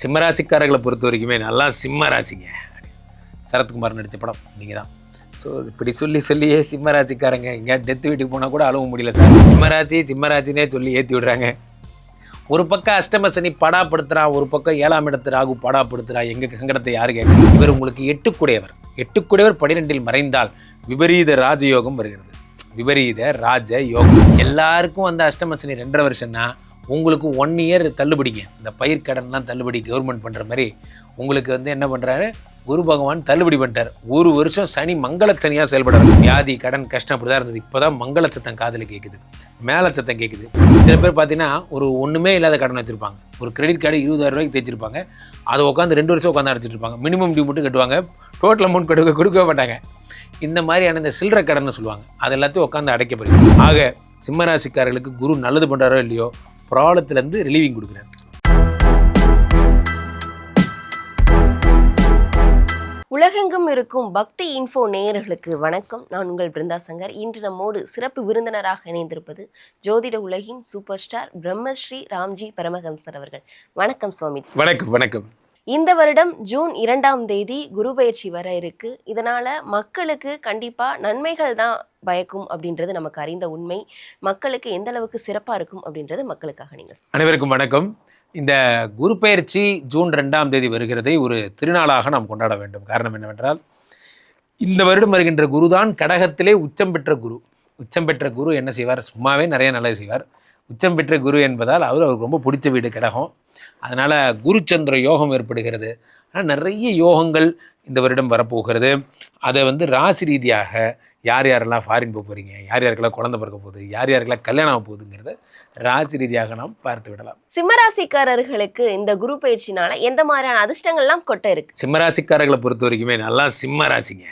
சிம்மராசிக்காரர்களை பொறுத்த வரைக்குமே நல்லா சிம்ம ராசிங்க. சரத்குமார் நடித்த படம் நீங்கள் தான். ஸோ இப்படி சொல்லியே சிம்மராசிக்காரங்க எங்கேயா டெத்து வீட்டுக்கு போனால் கூட அழுவ முடியல சார். சிம்மராசினே சொல்லி ஏற்றி விடுறாங்க. ஒரு பக்கம் அஷ்டம சனி படாப்படுத்துகிறான், ஒரு பக்கம் 7ஆம் இடத்து ராகு படாப்படுத்துகிறான். எங்கள் சங்கடத்தை யாரு கேட்கணும்? இவர் உங்களுக்கு எட்டுக்குடையவர். 12 மறைந்தால் விபரீத ராஜயோகம் வருகிறது. விபரீத ராஜ யோகம். எல்லாருக்கும் வந்து அஷ்டம சனி 2.5 வருஷம்னா உங்களுக்கு 1 இயர் தள்ளுபடிங்க. இந்த பயிர்க்கடன்லாம் தள்ளுபடி கவர்மெண்ட் பண்ணுற மாதிரி உங்களுக்கு வந்து என்ன பண்ணுறாரு, குரு பகவான் தள்ளுபடி பண்ணிட்டார். 1 வருஷம் சனி மங்கள சனியாக செயல்படுறாரு. வியாதி கடன் கஷ்டம் அப்படி தான் இருந்தது. இப்போ தான் மங்கள சத்தம் காதில் கேட்குது, மேலே சத்தம் கேட்குது. சில பேர் பார்த்தீங்கன்னா ஒரு ஒன்றுமே இல்லாத கடன் வச்சுருப்பாங்க. ஒரு கிரெடிட் கார்டு 20,000 ரூபாய்க்கு தேய்ச்சிருப்பாங்க. அதை உட்காந்து 2 வருஷம் உட்காந்து அடைச்சிட்டு இருப்பாங்க. மினிமம் டியூ மட்டும் கட்டுவாங்க, டோட்டல் அமௌண்ட் கொடுக்கவே மாட்டாங்க. இந்த மாதிரியான இந்த சில்லறை கடன்னு சொல்லுவாங்க, அது எல்லாத்தையும் உட்காந்து அடைக்கப்படுது. ஆக சிம்மராசிக்காரர்களுக்கு குரு நல்லது பண்ணுறாரோ இல்லையோ, ப்ராப்ளத்துலேருந்து ரிலீவிங் கொடுக்குறாரு. உலகெங்கும் இருக்கும் பக்தி இன்ஃபோ நேயர்களுக்கு வணக்கம். நான் உங்கள் பிருந்தா சங்கர். இன்று நம்மோடு சிறப்பு விருந்தினராக இணைந்திருப்பது ஜோதிட உலகின் சூப்பர் ஸ்டார் பிரம்மஸ்ரீ ராம்ஜி பரமஹம்சர் அவர்கள். வணக்கம் சுவாமி. வணக்கம். வணக்கம். இந்த வருடம் ஜூன் 2ஆம் தேதி குரு பயிற்சி வர இருக்கு. இதனால மக்களுக்கு கண்டிப்பா நன்மைகள் தான் பயக்கும் அப்படின்றது நமக்கு அறிந்த உண்மை. மக்களுக்கு எந்த அளவுக்கு சிறப்பா இருக்கும் அப்படின்றது மக்களுக்காக நீங்க. அனைவருக்கும் வணக்கம். இந்த குரு பயிற்சி ஜூன் 2ஆம் தேதி வருகிறதை ஒரு திருநாளாக நாம் கொண்டாட வேண்டும். காரணம் என்னவென்றால், இந்த வருடம் வருகின்ற குரு தான் கடகத்திலே உச்சம் பெற்ற குரு. உச்சம் பெற்ற குரு என்ன செய்வார்? சும்மாவே நிறைய நல்லது செய்வார். உச்சம் பெற்ற குரு என்பதால் அவருக்கு ரொம்ப பிடிச்ச வீடு கடகம். அதனால் குருச்சந்திர யோகம் ஏற்படுகிறது. ஆனால் நிறைய யோகங்கள் இந்த வருடம் வரப்போகிறது. அதை வந்து ராசி ரீதியாக யார் யாரெல்லாம் ஃபாரின் போக போகிறீங்க, யார் யாருக்கெல்லாம் குழந்தை பிறக்க போகுது, யார் யாருக்கெல்லாம் கல்யாணம் ஆக போகுதுங்கிறத ராசி ரீதியாக நாம் பார்த்து விடலாம். சிம்மராசிக்காரர்களுக்கு இந்த குரு பயிற்சினால எந்த மாதிரியான அதிர்ஷ்டங்கள்லாம் கொட்ட இருக்கு? சிம்மராசிக்காரர்களை பொறுத்த வரைக்குமே நல்லா சிம்ம ராசிங்க.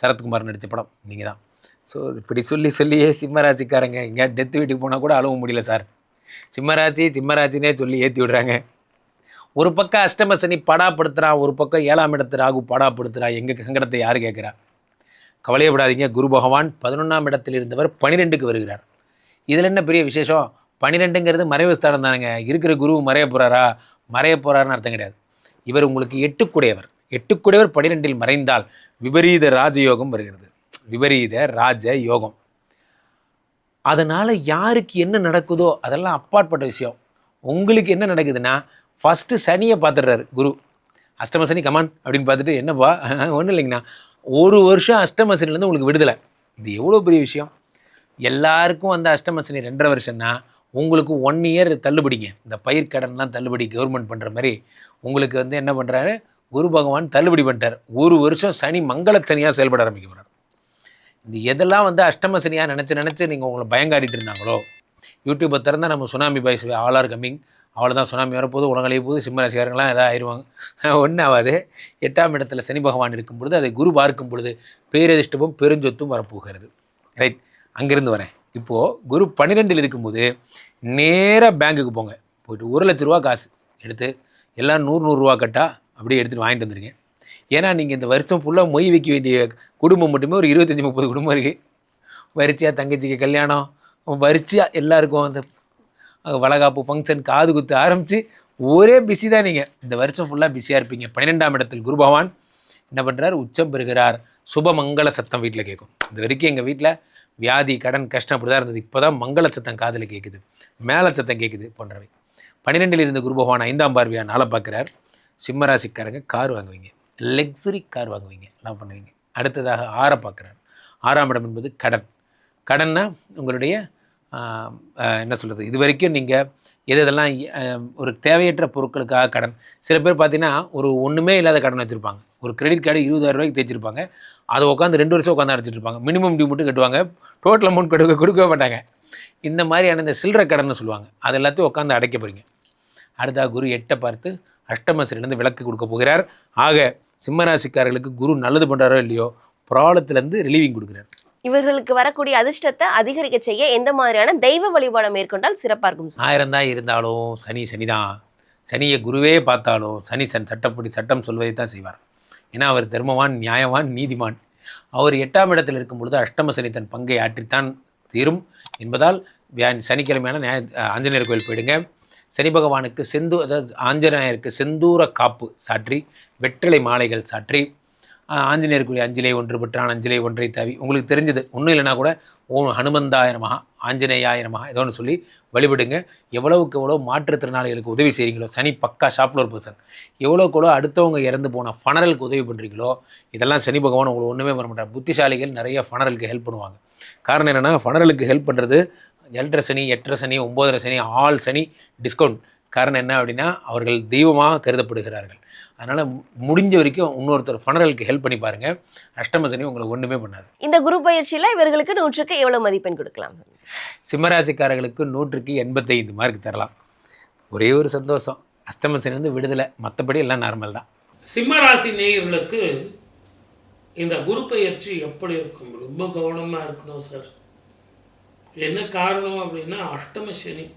சரத்குமார் நடித்த படம் நீங்கள் தான். ஸோ இப்படி சொல்லியே சிம்மராசிக்காரங்க எங்கேயா டெத்து வீட்டுக்கு போனால் கூட அழுவ முடியல சார். சிம்மராசினே சொல்லி ஏற்றி விடுறாங்க. ஒரு பக்கம் அஷ்டம சனி படாப்படுத்துகிறான், ஒரு பக்கம் 7ஆம் இடத்து ராகு படாப்படுத்துகிறான். எங்கள் சங்கடத்தை யார் கேட்குறா? கவலையப்படாதீங்க. குரு பகவான் 11ஆம் இடத்தில் இருந்தவர் 12க்கு வருகிறார். இதில் என்ன பெரிய விசேஷம்? 12ங்கிறது மறைவு ஸ்தானம் தானுங்க. இருக்கிற குரு மறைய போகிறாருன்னு அர்த்தம் கிடையாது. இவர் உங்களுக்கு 8குடையவர். 12 மறைந்தால் விபரீத ராஜயோகம் வருகிறது. விபரீத ராஜ யோகம். அதனால் யாருக்கு என்ன நடக்குதோ அதெல்லாம் அப்பாற்பட்ட விஷயம். உங்களுக்கு என்ன நடக்குதுன்னா, ஃபஸ்ட்டு சனியை பார்த்துடுறாரு குரு. அஷ்டம சனி கமான் அப்படின்னு பார்த்துட்டு, என்னப்பா ஒன்றும் இல்லைங்கண்ணா, 1 வருஷம் அஷ்டம சனிலேருந்து உங்களுக்கு விடுதலை. இது எவ்வளோ பெரிய விஷயம். எல்லாருக்கும் வந்து அஷ்டம சனி 2.5 வருஷம்னா உங்களுக்கு 1 இயர் தள்ளுபடிங்க. இந்த பயிர்க்கடன்லாம் தள்ளுபடி கவர்மெண்ட் பண்ணுற மாதிரி உங்களுக்கு வந்து என்ன பண்ணுறாரு, குரு பகவான் தள்ளுபடி பண்ணிட்டார். 1 வருஷம் சனி மங்கள சனியாக செயல்பட ஆரம்பிக்கிறார். இந்த எதெல்லாம் வந்து அஷ்டம சனியாக நினச்சி நீங்கள் உங்களை பயங்காடிட்டு இருந்தாங்களோ, யூடியூப்பை திறந்தால் நம்ம tsunami boys all are coming, அவ்வளோதான் சுனாமி வரப்போது, உலகளையே போது, சிம்மராசிக்காரங்களாம் எதாவது ஆயிடுவாங்க. ஒன்றும் ஆகாது. 8ஆம் இடத்துல சனி பகவான் இருக்கும் பொழுது, அதை குரு பார்க்கும் பொழுது பேரதிர்ஷ்டமும் பெருஞ்சொத்தும் வரப்போகிறது. ரைட், அங்கேருந்து வரேன். இப்போது குரு 12ல் இருக்கும்போது நேராக பேங்குக்கு போங்க. போய்ட்டு 1 லட்ச ரூபா காசு எடுத்து எல்லாம் 100 ரூபா கட்டா அப்படியே எடுத்துகிட்டு வாங்கிட்டு வந்துருங்க. ஏன்னா நீங்கள் இந்த வருஷம் ஃபுல்லாக மொய் வைக்க வேண்டிய குடும்பம் மட்டுமே ஒரு 25-30 குடும்பம் இருக்குது. வரிசையாக தங்கச்சிக்கு கல்யாணம், வரிசையாக எல்லாருக்கும் அந்த வளகாப்பு ஃபங்க்ஷன், காது குத்து ஆரம்பித்து ஒரே பிஸி தான். நீங்கள் இந்த வருஷம் ஃபுல்லாக பிஸியாக இருப்பீங்க. 12ஆம் இடத்தில் குரு பகவான் என்ன பண்ணுறார்? உச்சம் பெறுகிறார். சுபமங்கள சத்தம் வீட்டில் கேட்கும். இது வரைக்கும் எங்கள் வீட்டில் வியாதி கடன் கஷ்டம் அப்படி தான் இருந்தது. இப்போ தான் மங்கள சத்தம் காதில் கேட்குது, மேலே சத்தம் கேட்குது போன்றவை. 12ல் இருந்த குரு பகவான் 5ஆம் பார்வையாக நாளை பார்க்குறார். சிம்மராசிக்காரங்க கார் வாங்குவீங்க, லக்ஸுரி கார் வாங்குவீங்க, எல்லாம் பண்ணுவீங்க. அடுத்ததாக 6 பார்க்குறாரு. 6ஆம் இடம் என்பது கடன்னா உங்களுடைய என்ன சொல்கிறது, இது வரைக்கும் நீங்கள் எதெல்லாம் ஒரு தேவையற்ற பொருட்களுக்காக கடன். சில பேர் பார்த்தீங்கன்னா ஒரு ஒன்றுமே இல்லாத கடன் வச்சுருப்பாங்க. ஒரு கிரெடிட் கார்டு 20,000 ரூபாய்க்கு தேய்ச்சிருப்பாங்க. அதை உட்காந்து 2 வருஷம் உட்காந்து அடைச்சிட்டு இருப்பாங்க. மினிமம் டியூ மட்டும் கட்டுவாங்க, டோட்டல் அமௌண்ட் கொடுக்கவே மாட்டாங்க. இந்த மாதிரியான இந்த சில்லறை கடன்னு சொல்லுவாங்க, அது எல்லாத்தையும் உட்காந்து அடைக்க போகிறீங்க. அடுத்ததாக குரு 8 பார்த்து அஷ்டம சனிலேருந்து விலக்கு கொடுக்க போகிறார். ஆக சிம்மராசிக்காரர்களுக்கு குரு நல்லது பண்ணுறாரோ இல்லையோ, ப்ராப்ளத்துலேருந்து ரிலீவிங் கொடுக்குறார். இவர்களுக்கு வரக்கூடிய அதிர்ஷ்டத்தை அதிகரிக்க செய்ய எந்த மாதிரியான தெய்வ வழிபாடு மேற்கொண்டால் சிறப்பாக இருக்கும்? 1000 தான் இருந்தாலும் சனிதான். சனியை குருவே பார்த்தாலும் சட்டப்படி சட்டம் சொல்வதை தான் செய்வார். ஏன்னா அவர் தர்மவான், நியாயவான், நீதிமான். அவர் 8ஆம் இடத்தில் இருக்கும் பொழுது அஷ்டம சனி தன் பங்கை ஆற்றித்தான் தீரும் என்பதால் சனிக்கிழமையான ஆஞ்சநேயர் கோயில் போயிடுங்க. சனி பகவானுக்கு அதாவது ஆஞ்சநேயருக்கு செந்தூர காப்பு சாற்றி வெற்றிலை மாலைகள் சாற்றி ஆஞ்சநேயருக்குரிய அஞ்சலை ஒன்று பெற்றான் அஞ்சலை ஒன்றை தாவி உங்களுக்கு தெரிஞ்சது ஒன்றும் இல்லைனா கூட ஹனுமந்தாயிரமாக ஆஞ்சநேயாயிரமாக ஏதோ ஒன்று சொல்லி வழிபடுங்க. எவ்வளவுக்கு எவ்வளோ மாற்றுத்திறனாளிகளுக்கு உதவி செய்கிறீங்களோ, சனி பக்கா ஷாப்பில் ஒரு பர்சன், எவ்வளோக்கு எவ்வளோ அடுத்தவங்க இறந்து போன ஃபனரலுக்கு உதவி பண்ணுறீங்களோ, இதெல்லாம் சனி பகவான் உங்களுக்கு ஒன்றுமே பண்ண மாட்டார். புத்திசாலிகள் நிறைய ஃபனரலுக்கு ஹெல்ப் பண்ணுவாங்க. காரணம் என்னென்னா, ஃபனரலுக்கு ஹெல்ப் பண்ணுறது 7.5 சனி 8.5 சனி 9.5 சனி ஆல் சனி டிஸ்கவுண்ட். காரணம் என்ன அப்படின்னா, அவர்கள் தெய்வமாக கருதப்படுகிறார்கள். அதனால் முடிஞ்ச வரைக்கும் இன்னொருத்தர் ஃபனரலுக்கு ஹெல்ப் பண்ணி பாருங்கள். அஷ்டம சனி உங்களுக்கு ஒன்றுமே பண்ணாது. இந்த குரு பயிற்சியில் இவர்களுக்கு 100க்கு எவ்வளோ மதிப்பெண் கொடுக்கலாம்? சிம்மராசிக்காரர்களுக்கு 100க்கு 85 மார்க் தரலாம். ஒரே ஒரு சந்தோஷம், அஷ்டம சனி வந்து விடுதலை, மற்றபடி எல்லாம் நார்மல் தான். சிம்மராசி நேயர்களுக்கு இந்த குரு பயிற்சி எப்படி இருக்கும்? ரொம்ப கவனமாக இருக்கணும் சார். என்ன காரணம் அப்படின்னா, அஷ்டம சனி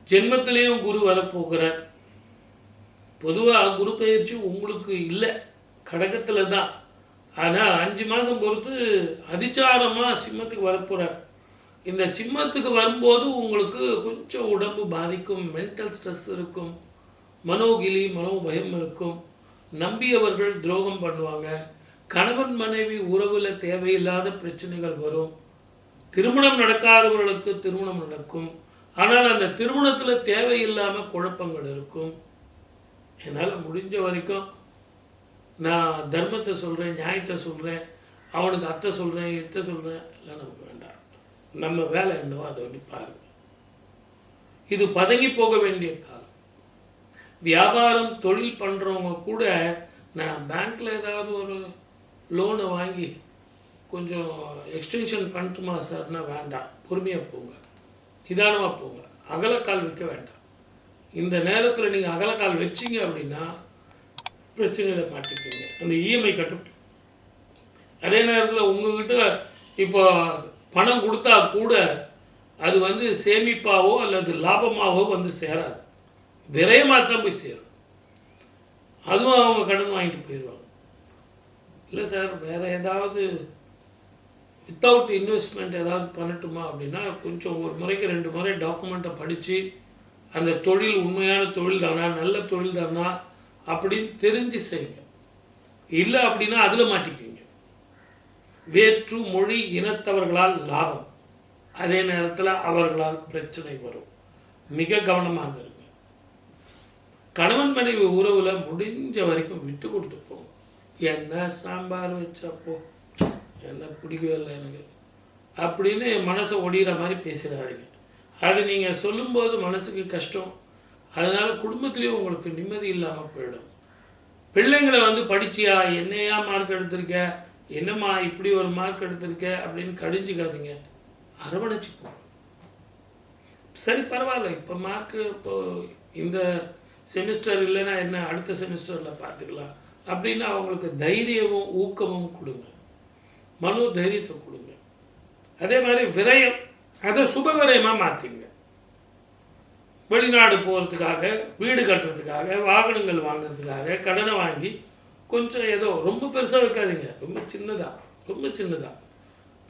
ஜென்மத்திலேயும் குரு வரப்போகிறார். பொதுவாக குரு பயிற்சி உங்களுக்கு இல்லை, கடகத்தில் தான். ஆனால் 5 மாதம் பொறுத்து அதிச்சாரமாக சிம்மத்துக்கு வரப்போகிறார். இந்த சிம்மத்துக்கு வரும்போது உங்களுக்கு கொஞ்சம் உடம்பு பாதிக்கும், மென்டல் ஸ்ட்ரெஸ் இருக்கும், மனோகிலி மனோபயம் இருக்கும், நம்பியவர்கள் துரோகம் பண்ணுவாங்க, கணவன் மனைவி உறவில் தேவையில்லாத பிரச்சனைகள் வரும், திருமணம் நடக்காதவர்களுக்கு திருமணம் நடக்கும். ஆனால் அந்த திருமணத்தில் தேவையில்லாமல் குழப்பங்கள் இருக்கும். என்னால் முடிஞ்ச வரைக்கும் நான் தர்மத்தை சொல்கிறேன், நியாயத்தை சொல்கிறேன், அவனுக்கு அத்தை சொல்கிறேன், இத்தை சொல்கிறேன், எல்லாம் நமக்கு வேண்டாம். நம்ம வேலை என்னவோ அதை வந்து பாருங்கள். இது பதங்கி போக வேண்டிய காலம். வியாபாரம் தொழில் பண்ணுறவங்க கூட நான் பேங்க்கில் ஏதாவது ஒரு லோனை வாங்கி கொஞ்சம் எக்ஸ்டென்ஷன் பண்ணட்டுமா சார்னா வேண்டாம், பொறுமையாக போங்க, நிதானமாக போங்க, அகலக்கால் வைக்க வேண்டாம். இந்த நேரத்தில் நீங்கள் அகலக்கால் வச்சிங்க அப்படின்னா பிரச்சனையில் மாட்டிப்பீங்க. அந்த இஎம்ஐ கட்டும். அதே நேரத்தில் உங்கள்கிட்ட இப்போ பணம் கொடுத்தா கூட அது வந்து சேமிப்பாவோ அல்லது லாபமாகவோ வந்து சேராது, விரயமாக தான் போய் சேரும். அதுவும் அவங்க கடன் வாங்கிட்டு போயிடுவாங்க. இல்லை சார், வேறு ஏதாவது வித்தவுட் இன்வெஸ்ட்மெண்ட் ஏதாவது பண்ணட்டுமா அப்படின்னா, கொஞ்சம் ஒரு முறைக்கு 2 முறை டாக்குமெண்ட்டை படித்து அந்த தொழில் உண்மையான தொழில் தானா, நல்ல தொழில் தானா அப்படின்னு தெரிஞ்சு செய்யுங்க. இல்லை அப்படின்னா அதில் மாட்டிக்குவீங்க. வேற்று மொழி இனத்தவர்களால் லாபம், அதே நேரத்தில் அவர்களால் பிரச்சனை வரும். மிக கவனமாக இருங்க. கணவன் மனைவி உறவில் முடிஞ்ச வரைக்கும் விட்டு கொடுத்து போங்க. என்ன சாம்பார் வச்சப்போ என்ன பிடிக்கவே இல்லை எனக்கு அப்படின்னு மனசை ஒடிகிற மாதிரி பேசுகிறாருங்க. அது நீங்கள் சொல்லும்போது மனசுக்கு கஷ்டம். அதனால் குடும்பத்துலேயும் உங்களுக்கு நிம்மதி இல்லாமல் போயிடும். பிள்ளைங்களை வந்து படிச்சியா, என்னையா மார்க் எடுத்திருக்க, என்னம்மா இப்படி ஒரு மார்க் எடுத்திருக்க அப்படின்னு கடிஞ்சிக்காதீங்க, அரவணைச்சிப்போம். சரி பரவாயில்ல, இப்போ மார்க்கு இப்போ இந்த செமிஸ்டர் இல்லைன்னா என்ன, அடுத்த செமிஸ்டரில் பார்த்துக்கலாம் அப்படின்னு அவங்களுக்கு தைரியமும் ஊக்கமும் கொடுங்க, மனோ தைரியத்தை கொடுங்க. அதே மாதிரி விரயம், அதை சுப விரயமாக மாற்றிங்க. வெளிநாடு போகிறதுக்காக, வீடு கட்டுறதுக்காக, வாகனங்கள் வாங்கிறதுக்காக கடனை வாங்கி கொஞ்சம் ஏதோ ரொம்ப பெருசாக வைக்காதீங்க, ரொம்ப சின்னதாக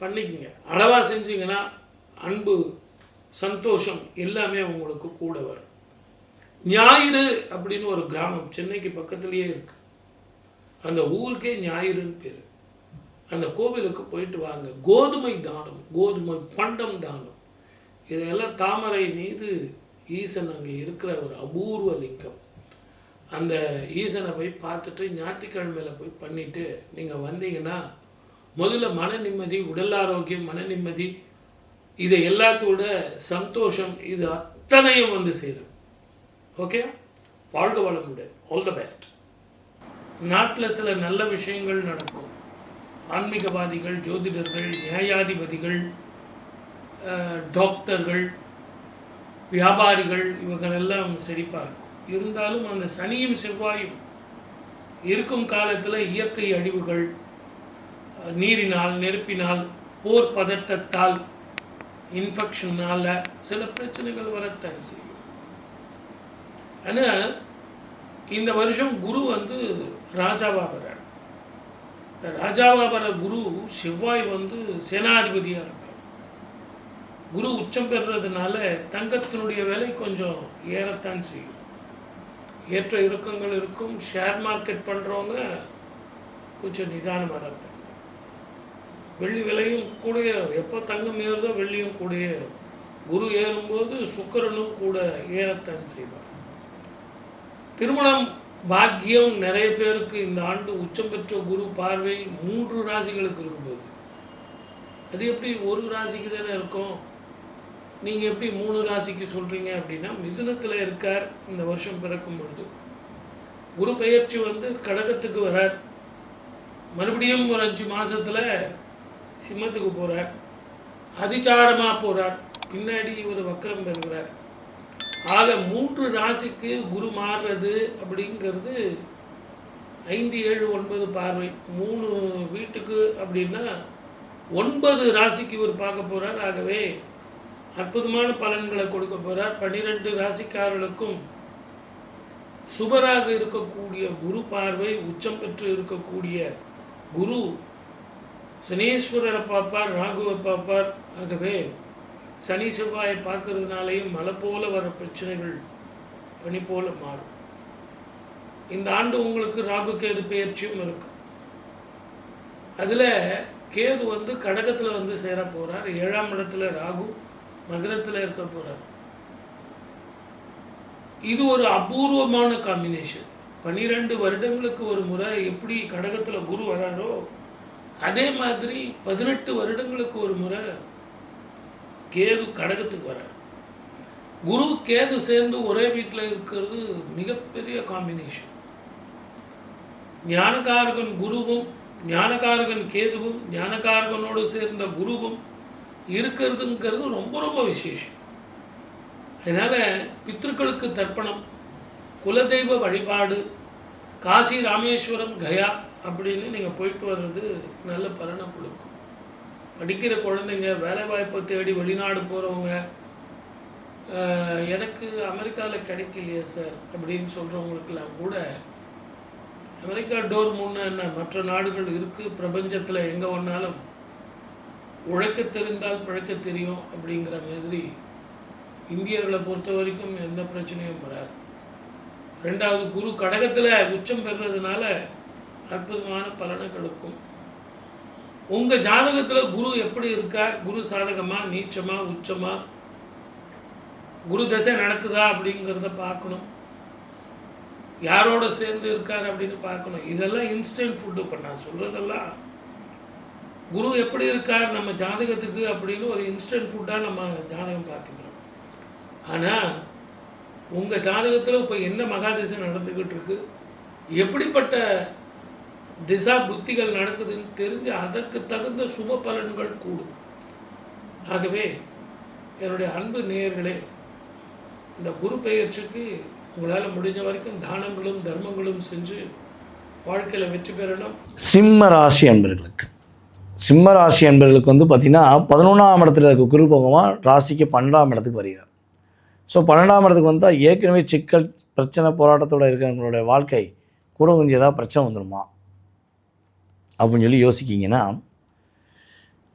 பண்ணிக்கங்க. அளவாக செஞ்சிங்கன்னா அன்பு சந்தோஷம் எல்லாமே உங்களுக்கு கூட வரும். ஞாயிறு அப்படின்னு ஒரு கிராமம் சென்னைக்கு பக்கத்துலேயே இருக்குது. அந்த ஊருக்கே ஞாயிறுன்னு பேர். அந்த கோவிலுக்கு போயிட்டு வாங்க. கோதுமை தானம், கோதுமை பண்டம் தானம், இதெல்லாம் தாமரை மீது ஈசன் அங்கே இருக்கிற ஒரு அபூர்வ லிங்கம். அந்த ஈசனை போய் பார்த்துட்டு ஞாயிற்றுக்கிழமையில் போய் பண்ணிவிட்டு நீங்கள் வந்தீங்கன்னா முதல்ல மன நிம்மதி, உடல் ஆரோக்கியம், மன நிம்மதி, இதை எல்லாத்தோட சந்தோஷம், இது அத்தனையும் வந்து சேரும். ஓகே, வாழ்க வளமுடன். All the best. நாட்டில் சில நல்ல விஷயங்கள் நடக்கும். ஆன்மீகவாதிகள், ஜோதிடர்கள், நியாயாதிபதிகள், டாக்டர்கள், வியாபாரிகள், இவங்களெல்லாம் செழிப்பாக இருக்கும். இருந்தாலும் அந்த சனியும் செவ்வாயும் இருக்கும் காலத்தில் இயற்கை அழிவுகள், நீரினால், நெருப்பினால், போர் பதட்டத்தால், இன்ஃபெக்ஷனால் சில பிரச்சனைகள் வரத்தான் செய்யும். ஆனால் இந்த வருஷம் குரு வந்து ராஜாவாக வர்றார். ராஜாவாக வர குரு செவ்வாய் வந்து சேனாதிபதியாக இருக்கார். குரு உச்சம் பெறுறதுனால தங்கத்தினுடைய விலை கொஞ்சம் ஏறத்தான் செய்யும். ஏற்ற இறக்கங்கள் இருக்கும். ஷேர் மார்க்கெட் பண்ணுறவங்க கொஞ்சம் நிதானமாக தான் இருப்பாங்க. வெள்ளி விலையும் கூட ஏறும். எப்போ தங்கம் ஏறுதோ வெள்ளியும் கூட ஏறும். குரு ஏறும்போது சுக்கிரனும் கூட ஏறத்தான் செய்வார். திருமணம் பாக்கியம் நிறைய பேருக்கு இந்த ஆண்டு உச்சம் பெற்ற குரு பார்வை 3 ராசிகளுக்கு இருக்கும்போது, அது எப்படி ஒரு ராசிக்கு தானே இருக்கும்? நீங்கள் எப்படி 3 ராசிக்கு சொல்கிறீங்க அப்படின்னா, மிதுனத்தில் இருக்கார் இந்த வருஷம் பிறக்கும் பொழுது. குரு பெயர்ச்சி வந்து கடகத்துக்கு வரார். மறுபடியும் ஒரு 5 மாதத்தில் சிம்மத்துக்கு போகிறார். அதிசாரமாக போகிறார். பின்னாடி ஒரு வக்கரம் பெறுகிறார். ஆக 3 ராசிக்கு குரு மாறுறது அப்படிங்கிறது 5, 7, 9 பார்வை. 3 வீட்டுக்கு அப்படின்னா 9 ராசிக்கு இவர் பார்க்க போகிறார். ஆகவே அற்புதமான பலன்களை கொடுக்க போகிறார். 12 ராசிக்காரர்களுக்கும் சுபராக இருக்கக்கூடிய குரு பார்வை, உச்சம் பெற்று இருக்கக்கூடிய குரு சனீஸ்வரரை பார்ப்பார், ராகுவை பார்ப்பார். ஆகவே சனி செவ்வாயை பார்க்கறதுனாலேயும் மழை போல வர பிரச்சனைகள் பனி போல மாறும். இந்த ஆண்டு உங்களுக்கு ராகு கேது பெயர்ச்சியும் இருக்கு. அதில் கேது வந்து கடகத்தில் வந்து சேர போகிறார். 7ஆம் இடத்துல ராகு மகரத்தில் இருக்க போகிறார். இது ஒரு அபூர்வமான காம்பினேஷன். 12 வருடங்களுக்கு ஒரு முறை எப்படி கடகத்தில் குரு வராரோ அதே மாதிரி 18 வருடங்களுக்கு ஒரு முறை கேது கடகத்துக்கு வரார். குரு கேது சேர்ந்து ஒரே வீட்டில் இருக்கிறது மிகப்பெரிய காம்பினேஷன். ஞானகாரகன் குருவும் ஞானகாரகன் கேதுவும் ஞானகாரகனோடு சேர்ந்த குருவும் இருக்கிறதுங்கிறது ரொம்ப ரொம்ப விசேஷம். அதனால் பித்ருக்களுக்கு தர்ப்பணம், குலதெய்வ வழிபாடு, காசி ராமேஸ்வரம் கயா அப்படின்னு நீங்கள் போயிட்டு வர்றது நல்ல பலனை கொடுக்கும். படிக்கிற குழந்தைங்க, வேலை வாய்ப்பை தேடி வெளிநாடு போகிறவங்க, எனக்கு அமெரிக்காவில் கிடைக்கலையே சார் அப்படின்னு சொல்கிறவங்களுக்கெல்லாம் கூட அமெரிக்கா டோர் முன்னே என்ன மற்ற நாடுகள் இருக்குது. பிரபஞ்சத்தில் எங்கே ஒன்றாலும் உழைக்க தெரிந்தால் பிழைக்க தெரியும் அப்படிங்கிற மாதிரி இந்தியர்களை பொறுத்த வரைக்கும் எந்த பிரச்சனையும் வராது. 2வது குரு கடகத்தில் உச்சம் பெறுறதுனால அற்புதமான பலனை கொடுக்கும். உங்கள் ஜாதகத்தில் குரு எப்படி இருக்கார்? குரு சாதகமா, நீச்சமா, உச்சமா, குரு தசை நடக்குதா அப்படிங்கிறத பார்க்கணும். யாரோட சேர்ந்து இருக்கார் அப்படின்னு பார்க்கணும். இதெல்லாம் இன்ஸ்டன்ட் ஃபுட்டு. இப்போ நான் சொல்கிறதெல்லாம் குரு எப்படி இருக்கார் நம்ம ஜாதகத்துக்கு அப்படின்னு ஒரு இன்ஸ்டன்ட் ஃபுட்டாக நம்ம ஜாதகம் பார்த்துக்கிறோம். ஆனால் உங்கள் ஜாதகத்தில் இப்போ என்ன மகாதிசை நடந்துக்கிட்டு இருக்கு, எப்படிப்பட்ட திசா புத்திகள் நடக்குதுன்னு தெரிஞ்சு அதற்கு தகுந்த சுப பலன்கள் கூடும். ஆகவே என்னுடைய அன்பு நேயர்களே, இந்த குரு பெயர்ச்சிக்கு உங்களால் முடிஞ்ச வரைக்கும் தானங்களும் தர்மங்களும் செஞ்சு வாழ்க்கையில் வெற்றி பெறணும். சிம்ம ராசி அன்பர்களுக்கு வந்து பார்த்திங்கன்னா 11ஆம் இடத்துல இருக்க குரு பகவான் ராசிக்கு 12ஆம் இடத்துக்கு வருகிறார். ஸோ 12ஆம் இடத்துக்கு வந்தால் ஏற்கனவே சிக்கல், பிரச்சனை, போராட்டத்தோடு இருக்கிறவங்களுடைய வாழ்க்கை கூட கொஞ்சம் ஏதாவது பிரச்சனை வந்துடுமா அப்படின்னு சொல்லி யோசிக்கிங்கன்னா,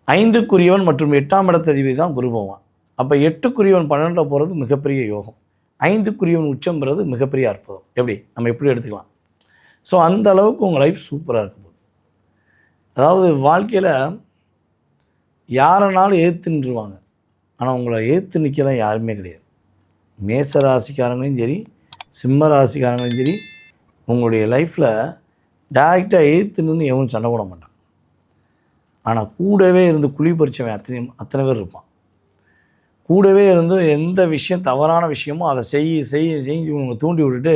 5க்குரியவன் மற்றும் 8ஆம் இடத்த அதிபதி தான் குரு பகவான். அப்போ 8க்குரியவன் 12 போகிறது மிகப்பெரிய யோகம். 5க்குரியவன் உச்சம் பெறுறது மிகப்பெரிய அற்புதம். நம்ம எப்படி எடுத்துக்கலாம்? ஸோ அந்த அளவுக்கு உங்கள் லைஃப் சூப்பராக இருக்கும். அதாவது வாழ்க்கையில் யாரனாலும் எதிர்த்து நின்றுவாங்க, ஆனால் உங்களை எதிர்த்து நிற்கலாம் யாருமே கிடையாது. மேச ராசிக்காரங்களையும் சரி, சிம்ம ராசிக்காரங்களையும் சரி, உங்களுடைய லைஃப்பில் டைரெக்டாக எதிர்த்து நின்று எவனும் சண்டை போட மாட்டான். ஆனால் கூடவே இருந்து குழி பறிச்சவன் அத்தனை பேர் இருப்பான். கூடவே இருந்து எந்த விஷயம் தவறான விஷயமோ அதை செஞ்சு உங்களை தூண்டி விட்டுட்டு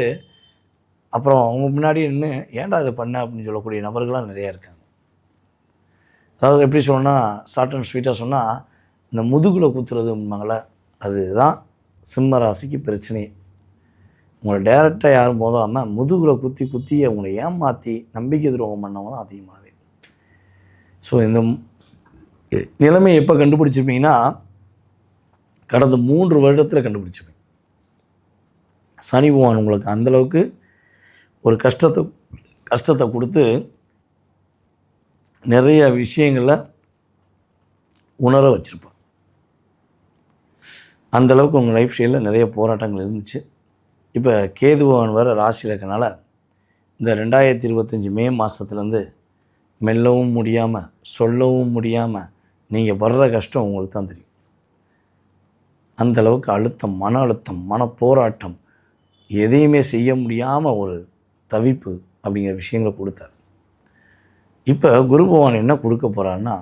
அப்புறம் அவங்க முன்னாடி நின்று ஏன்டா இதை பண்ண அப்படின்னு சொல்லக்கூடிய நபர்கள்லாம் நிறையா இருக்காங்க. அதாவது எப்படி சொன்னால், ஷார்ட் அண்ட் ஸ்வீட்டாக சொன்னால், இந்த முதுகில் குத்துறதும்பாங்கள, அதுதான் சிம்ம ராசிக்கு பிரச்சனையே. உங்களை டைரெக்டாக யாரும் போதாமல் முதுகில் குத்தி அவங்களை ஏமாற்றி நம்பிக்கை துரோகம் பண்ணவங்க தான் அதிகமாகவே. ஸோ இந்த நிலைமையை எப்போ கண்டுபிடிச்சிருப்பீங்கன்னா, கடந்த 3 வருடத்தில் கண்டுபிடிச்சிருப்பீங்க. சனி பகவான் உங்களுக்கு அந்தளவுக்கு ஒரு கஷ்டத்தை கொடுத்து நிறைய விஷயங்களில் உணர வச்சுருப்பான். அந்தளவுக்கு உங்கள் லைஃப் ஸ்டைலில் நிறைய போராட்டங்கள் இருந்துச்சு. இப்போ கேது பகவான் வேறு ராசியில் இருக்கனால இந்த 2025 மே மாதத்துலேருந்து மெல்லவும் முடியாமல் சொல்லவும் முடியாமல் நீங்கள் வர்ற கஷ்டம் உங்களுக்கு தான் தெரியும். அந்தளவுக்கு அழுத்தம், மன அழுத்தம், மன போராட்டம், எதையுமே செய்ய முடியாமல் ஒரு தவிப்பு அப்படிங்கிற விஷயங்களை கொடுத்தார். இப்போ குரு பகவான் என்ன கொடுக்க போகிறாருன்னா,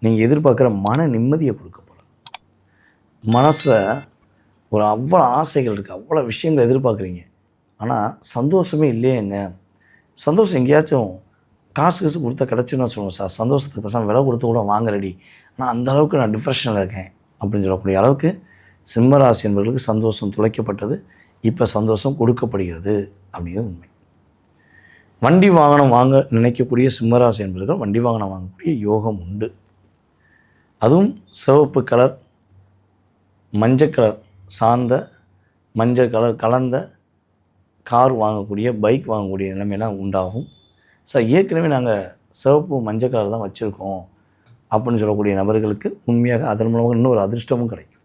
நீங்கள் எதிர்பார்க்குற மன நிம்மதியை கொடுக்க போகிறார். மனசில் ஒரு அவ்வளோ ஆசைகள் இருக்குது, அவ்வளோ விஷயங்களை எதிர்பார்க்குறீங்க, ஆனால் சந்தோஷமே இல்லையேங்க. சந்தோஷம் எங்கேயாச்சும் காசு கொடுத்தா கிடச்சுன்னு சொல்லுவோம் சார், சந்தோஷத்துக்கு பேசாமல் விலை கொடுத்து கூட வாங்க ரெடி, ஆனால் அந்தளவுக்கு நான் டிப்ரெஷனில் இருக்கேன் அப்படின்னு சொல்லக்கூடிய அளவுக்கு சிம்மராசி என்பவர்களுக்கு சந்தோஷம் துளைக்கப்பட்டது. இப்போ சந்தோஷம் கொடுக்கப்படுகிறது அப்படிங்கிறது உண்மை. வண்டி வாகனம் வாங்க நினைக்கக்கூடிய சிம்மராசி என்பவர்கள் வண்டி வாகனம் வாங்கக்கூடிய யோகம் உண்டு. அதுவும் சிவப்பு கலர், மஞ்சள் கலர் சார்ந்த, மஞ்சள் கலர் கலந்த கார் வாங்கக்கூடிய, பைக் வாங்கக்கூடிய நிலைமையெல்லாம் உண்டாகும். சார் ஏற்கனவே நாங்கள் சிவப்பு மஞ்சள் கலர் தான் வச்சுருக்கோம் அப்படின்னு சொல்லக்கூடிய நபர்களுக்கு உண்மையாக அதன் மூலமாக இன்னொரு அதிர்ஷ்டமும் கிடைக்கும்.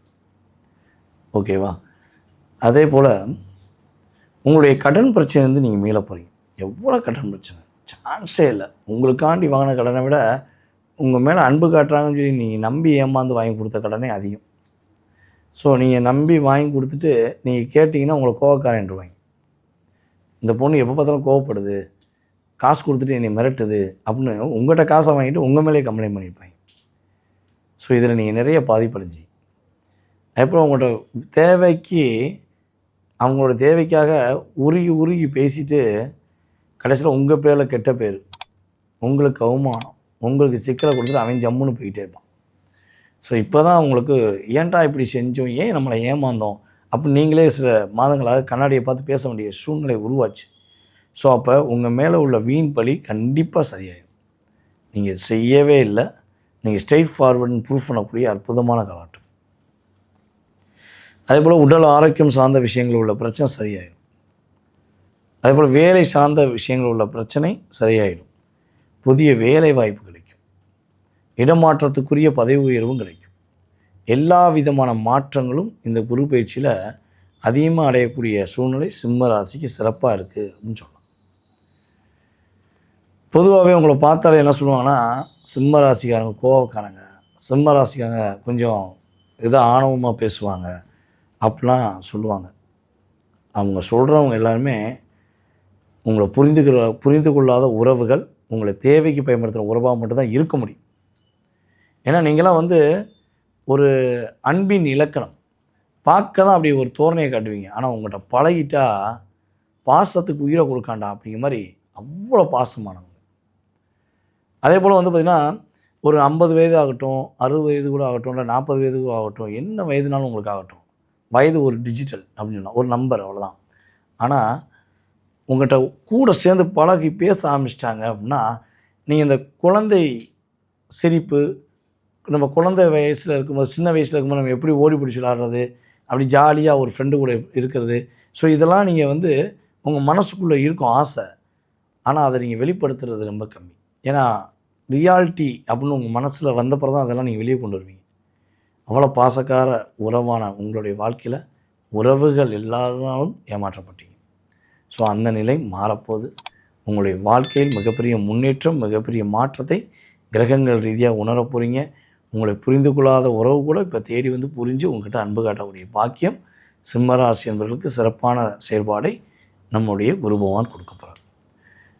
ஓகேவா? அதே போல் உங்களுடைய கடன் பிரச்சனை நீங்கள் மீள போகிறீங்க. எவ்வளோ கடன் பிரச்சனை, சான்ஸே இல்லை. உங்களுக்காண்டி வாங்கின கடனை விட உங்கள் மேலே அன்பு காட்டுறாங்கன்னு சொல்லி நீங்கள் நம்பி ஏமாந்து வாங்கி கொடுத்த கடனே அதிகம். ஸோ நீங்கள் நம்பி வாங்கி கொடுத்துட்டு நீங்கள் கேட்டிங்கன்னா உங்களை கோவக்காரன்றுவாங்க. இந்த பொண்ணு எப்போ பார்த்தாலும் கோவப்படுது, காசு கொடுத்துட்டு என்னை மிரட்டுது அப்படின்னு உங்கள்கிட்ட காசை வாங்கிட்டு உங்கள் மேலே கம்ப்ளைண்ட் பண்ணியிருப்பாங்க. ஸோ இதில் நீங்கள் நிறைய பாதிப்படைஞ்சி, அப்புறம் உங்கள்கிட்ட தேவைக்கு, அவங்களோட தேவைக்காக உருகி பேசிட்டு கடைசியில் உங்கள் பேரில் கெட்ட பேர், உங்களுக்கு அவமானம், உங்களுக்கு சிக்கலை கொடுத்துட்டு அவன் ஜம்முன்னு போய்கிட்டே இருப்பான். ஸோ இப்போ தான் உங்களுக்கு ஏன்டா இப்படி செஞ்சோம், ஏன் நம்மளை ஏமாந்தோம் அப்படின்னு நீங்களே சில மாதங்களாக கண்ணாடியை பார்த்து பேச வேண்டிய சூழ்நிலை உருவாச்சு. ஸோ அப்போ உங்கள் மேலே உள்ள வீண் பழி கண்டிப்பாக சரியாயிடும். நீங்கள் செய்யவே இல்லை, நீங்கள் ஸ்ட்ரெயிட் ஃபார்வர்டுன்னு ப்ரூஃப் பண்ணக்கூடிய அற்புதமான காலகட்டம். அதேபோல் உடல் ஆரோக்கியம் சார்ந்த விஷயங்கள் உள்ள பிரச்சனை சரியாயிடும். அதேபோல் வேலை சார்ந்த விஷயங்கள் உள்ள பிரச்சனை சரியாயிடும். புதிய வேலை வாய்ப்பு கிடைக்கும், இடமாற்றத்துக்குரிய பதவி உயர்வும் கிடைக்கும். எல்லா விதமான மாற்றங்களும் இந்த குரு பயிற்சியில் அதிகமாக அடையக்கூடிய சூழ்நிலை சிம்ம ராசிக்கு சிறப்பாக இருக்குது அப்படின்னு சொல்லலாம். பொதுவாகவே உங்களை பார்த்தாலே என்ன சொல்லுவாங்கன்னா, சிம்ம ராசிக்காரங்க கோவக்காரங்க, சிம்ம ராசிக்காரங்க கொஞ்சம் ஆணவமாக பேசுவாங்க அப்படிலாம் சொல்லுவாங்க. அவங்க சொல்கிறவங்க எல்லாருமே உங்களை புரிந்து கொள்ளாத உறவுகள், உங்களை தேவைக்கு பயன்படுத்துகிற உறவாக மட்டும்தான் இருக்க முடியும். ஏன்னா நீங்களாம் ஒரு அன்பின் இலக்கணம், பார்க்க தான் அப்படி ஒரு தோரணையை காட்டுவீங்க, ஆனால் உங்கள்கிட்ட பழகிட்டா பாசத்துக்கு உயிரை கொடுக்காண்டா அப்படிங்கிற மாதிரி அவ்வளோ பாசமானவங்க. அதே போல் பார்த்திங்கன்னா ஒரு 50 வயது ஆகட்டும், 60 வயது கூட ஆகட்டும், இல்லை 40 வயது கூட ஆகட்டும், என்ன வயதுனாலும் உங்களுக்கு ஆகட்டும், வயது ஒரு டிஜிட்டல் அப்படின்னு சொல்லலாம், ஒரு நம்பர், அவ்வளோதான். ஆனால் உங்கள்கிட்ட கூட சேர்ந்து பழகி பேச ஆரம்பிச்சிட்டாங்க அப்படின்னா, நீங்கள் இந்த குழந்தை சிரிப்பு, நம்ம குழந்தை வயசில் இருக்கும்போது, சின்ன வயசில் இருக்கும்போது நம்ம எப்படி ஓடி பிடிச்சி விளாட்றது, அப்படி ஜாலியாக ஒரு ஃப்ரெண்டு கூட இருக்கிறது, ஸோ இதெல்லாம் நீங்கள் உங்கள் மனசுக்குள்ளே இருக்கும் ஆசை, ஆனால் அதை நீங்கள் வெளிப்படுத்துறது ரொம்ப கம்மி. ஏன்னா ரியாலிட்டி அப்படின்னு உங்கள் மனசில் வந்தப்பறம் தான் அதெல்லாம் நீங்கள் வெளியே கொண்டு வருவீங்க. அவ்வளோ பாசக்கார உறவான உங்களுடைய வாழ்க்கையில் உறவுகள் எல்லாராலும் ஏமாற்றப்பட்டீங்க. ஸோ அந்த நிலை மாறப்போகுது. உங்களுடைய வாழ்க்கையில் மிகப்பெரிய முன்னேற்றம், மிகப்பெரிய மாற்றத்தை கிரகங்கள் ரீதியாக உணர போகிறீங்க. உங்களை புரிந்து கொள்ளாத உறவு கூட இப்போ தேடி புரிஞ்சு உங்கள்கிட்ட அன்பு காட்டக்கூடிய பாக்கியம் சிம்மராசி என்பவர்களுக்கு சிறப்பான செயல்பாடை நம்முடைய குரு பகவான் கொடுக்க போகிறார்.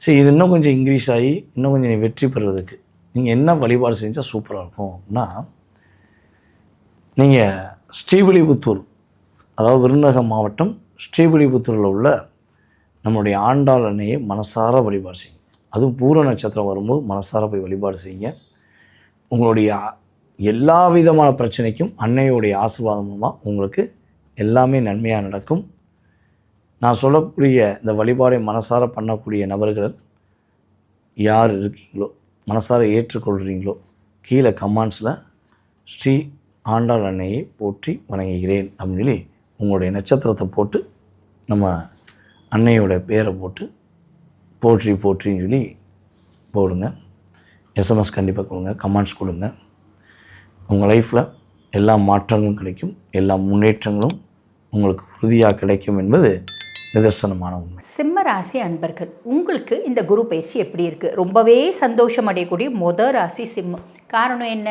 சரி, இது இன்னும் கொஞ்சம் இன்க்ரீஸ் ஆகி இன்னும் கொஞ்சம் வெற்றி பெறுவதற்கு நீங்கள் என்ன வழிபாடு செஞ்சால் சூப்பராக இருக்கும் அப்படின்னா, நீங்கள் ஸ்ரீவில்லிபுத்தூர், அதாவது விருதுநகர் மாவட்டம் ஸ்ரீவில்லிபுத்தூரில் உள்ள நம்முடைய ஆண்டாள் அன்னையை மனசார வழிபாடு செய்யுங்க. அதுவும் பூர நட்சத்திரம் வரும்போது மனசார போய் வழிபாடு செய்யுங்க. உங்களுடைய எல்லா விதமான பிரச்சனைக்கும் அன்னையுடைய ஆசீர்வாதம் மூலமாக உங்களுக்கு எல்லாமே நன்மையாக நடக்கும். நான் சொல்லக்கூடிய இந்த வழிபாடை மனசார பண்ணக்கூடிய நபர்கள் யார் இருக்கீங்களோ, மனசார ஏற்றுக்கொள்கிறீங்களோ, கீழே கமெண்ட்ஸில் ஸ்ரீ ஆண்டாள் அன்னையை போற்றி வணங்குகிறேன் அப்படின்னு சொல்லி உங்களுடைய நட்சத்திரத்தை போட்டு நம்ம அன்னையோட பேரை போட்டு போற்றி போற்றின்னு சொல்லி போடுங்க. எஸ்எம்எஸ் கண்டிப்பாக கொடுங்க, கமெண்ட்ஸ் கொடுங்க. உங்கள் லைஃப்பில் எல்லா மாற்றங்களும் கிடைக்கும், எல்லா முன்னேற்றங்களும் உங்களுக்கு உறுதியாக கிடைக்கும் என்பது நிதர்சனமான உண்மை. சிம்ம ராசி அன்பர்கள், உங்களுக்கு இந்த குரு பயிற்சி எப்படி இருக்குது? ரொம்பவே சந்தோஷம் அடையக்கூடிய ராசி சிம்மம். காரணம் என்ன?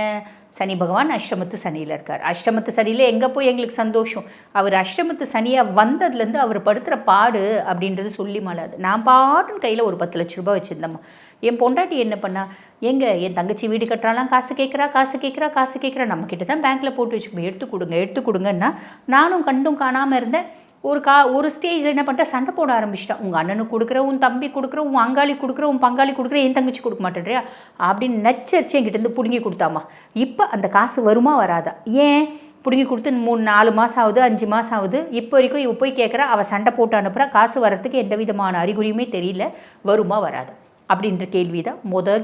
சனி பகவான் அஷ்டமத்து சனியில் இருக்கார். அஷ்டமத்து சனியில் எங்கே போய் எங்களுக்கு சந்தோஷம்? அவர் அஷ்டமத்து சனியாக வந்ததுலேருந்து அவர் படுத்துகிற பாடு அப்படின்றது சொல்லி மாளாது. நான் பாட்டுன்னு கையில் ஒரு 10 லட்ச ரூபாய் வச்சுருந்தேம்மா. என் பொண்டாட்டி என்ன பண்ணா, என் தங்கச்சி வீடு கட்டுறாலாம், காசு கேட்குறா, நம்மக்கிட்ட தான் பேங்க்கில் போட்டு வச்சுக்கணும், எடுத்து கொடுங்கன்னா நானும் கண்டும் காணாமல் இருந்தேன். ஒரு ஸ்டேஜில் என்ன பண்ணிட்டா, சண்டை போட ஆரம்பிச்சிட்டான். உங்கள் அண்ணனுக்கு கொடுக்குற, உன் தம்பி கொடுக்குற, உன் அங்காளி கொடுக்குற, உன் பங்காளி கொடுக்குற, என் தங்கச்சி கொடுக்க மாட்டேன்றியா அப்படின்னு நச்சரிச்சு என்கிட்டேருந்து பிடுங்கி கொடுத்தாமா. இப்போ அந்த காசு வருமா வராதா? ஏன் பிடுங்கி கொடுத்து 3-4 மாதம் ஆகுது, 5 மாதம் ஆகுது. இப்போ வரைக்கும் இவ போய் கேட்குறா, அவள் சண்டை போட்டு அனுப்புகிறா, காசு வர்றதுக்கு எந்த விதமான அறிகுறியுமே தெரியல. வருமா வராதா அப்படின்ற கேள்வி தான்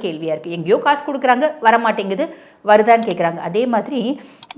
கேள்வியாக இருக்குது. எங்கேயோ காசு கொடுக்குறாங்க, வரமாட்டேங்குது, வருதான்னு கேட்குறாங்க. அதே மாதிரி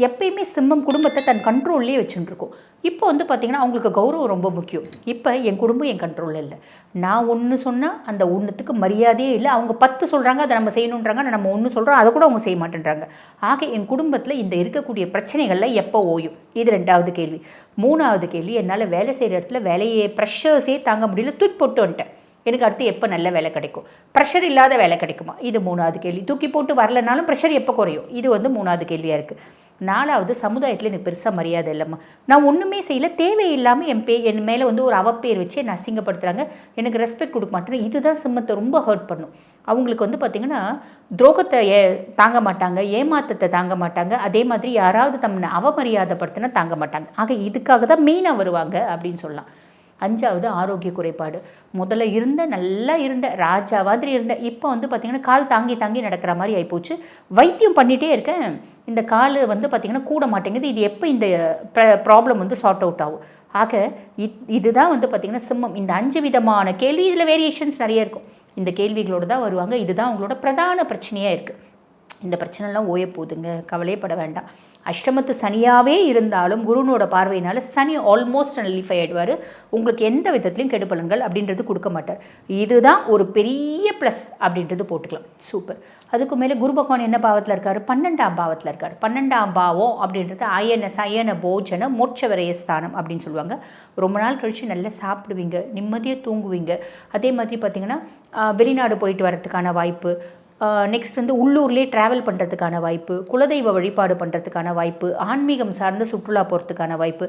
எப்பயுமே சிம்மம் குடும்பத்தை தன் கண்ட்ரோல்லே வச்சுட்டுருக்கோம். இப்போ பார்த்திங்கன்னா அவங்களுக்கு கௌரவம் ரொம்ப முக்கியம். இப்போ என் குடும்பம் என் கண்ட்ரோலில் இல்லை. நான் ஒன்று சொன்னால் அந்த ஒன்றுத்துக்கு மரியாதையே இல்லை. அவங்க 10 சொல்கிறாங்க, அதை நம்ம செய்யணுன்றாங்க. நம்ம ஒன்று சொல்கிறோம், அதை கூட அவங்க செய்ய மாட்டேன்றாங்க. ஆக என் குடும்பத்தில் இந்த இருக்கக்கூடிய பிரச்சனைகளில் எப்போ ஓயும்? இது 2வது கேள்வி. 3வது கேள்வி, என்னால் வேலை செய்கிற இடத்துல வேலையை ப்ரெஷர்ஸே தாங்க முடியல, தூக்கி போட்டு வந்துட்டேன். எனக்கு அடுத்து எப்போ நல்ல வேலை கிடைக்கும்? ப்ரெஷர் இல்லாத வேலை கிடைக்குமா? இது 3வது கேள்வி. தூக்கி போட்டு வரலனாலும் ப்ரெஷர் எப்போ குறையும்? இது 3வது கேள்வியாக இருக்குது. 4வது, சமுதாயத்தில் எனக்கு பெருசாக மரியாதை இல்லைம்மா. நான் ஒன்றுமே செய்யலை, தேவையில்லாமல் என் மேலே ஒரு அவப்பேர் வச்சு என்னை அசிங்கப்படுத்துகிறாங்க, எனக்கு ரெஸ்பெக்ட் கொடுக்க மாட்டேன். இதுதான் சிம்மத்தை ரொம்ப ஹர்ட் பண்ணும். அவங்களுக்கு பார்த்திங்கன்னா துரோகத்தை தாங்க மாட்டாங்க, ஏமாற்றத்தை தாங்க மாட்டாங்க. அதே மாதிரி யாராவது தம்மை அவமரியாதைப்படுத்தினா தாங்க மாட்டாங்க. ஆக இதுக்காக தான் மெயினாக வருவாங்க அப்படின்னு சொல்லலாம். 5வது, ஆரோக்கிய குறைபாடு. முதல்ல நல்லா இருந்த ராஜா மாதிரி இருந்த, இப்போ பார்த்திங்கன்னா கால் தாங்கி நடக்கிற மாதிரி ஆகிப்போச்சு. வைத்தியம் பண்ணிகிட்டே இருக்கேன், இந்த கால் பார்த்திங்கன்னா கூட மாட்டேங்குது. இது எப்போ இந்த ப்ராப்ளம் சார்ட் அவுட் ஆகும்? ஆக இதுதான் பார்த்திங்கன்னா சிம்மம். இந்த 5 விதமான கேள்வி, இதில் வேரியேஷன்ஸ் நிறைய இருக்கும். இந்த கேள்விகளோடு தான் வருவாங்க. இதுதான் அவங்களோட பிரதான பிரச்சனையாக இருக்குது. இந்த பிரச்சனைலாம் ஓயப்போகுதுங்க, கவலைப்பட வேண்டாம். அஷ்டமத்து சனியாகவே இருந்தாலும் குருனோட பார்வையினால் சனி ஆல்மோஸ்ட் நல்லிஃபை ஆகிடுவார். உங்களுக்கு எந்த விதத்துலையும் கெடுபலன்கள் அப்படின்றது கொடுக்க மாட்டார். இதுதான் ஒரு பெரிய ப்ளஸ் அப்படின்றது போட்டுக்கலாம். சூப்பர். அதுக்கு மேலே குரு பகவான் என்ன பாவத்தில் இருக்கார்? 12ஆம் பாவத்தில் இருக்கார். 12ஆம் பாவம் அப்படின்றது அயன போஜன மோட்ச விரயஸ்தானம் அப்படின்னு சொல்லுவாங்க. ரொம்ப நாள் கழித்து நல்லா சாப்பிடுவீங்க, நிம்மதியாக தூங்குவீங்க. அதே மாதிரி பார்த்திங்கன்னா வெளிநாடு போயிட்டு வரதுக்கான வாய்ப்பு, நெக்ஸ்ட் உள்ளூர்லேயே ட்ராவல் பண்ணுறதுக்கான வாய்ப்பு, குலதெய்வ வழிபாடு பண்ணுறதுக்கான வாய்ப்பு, ஆன்மீகம் சார்ந்த சுற்றுலா போகிறதுக்கான வாய்ப்பு,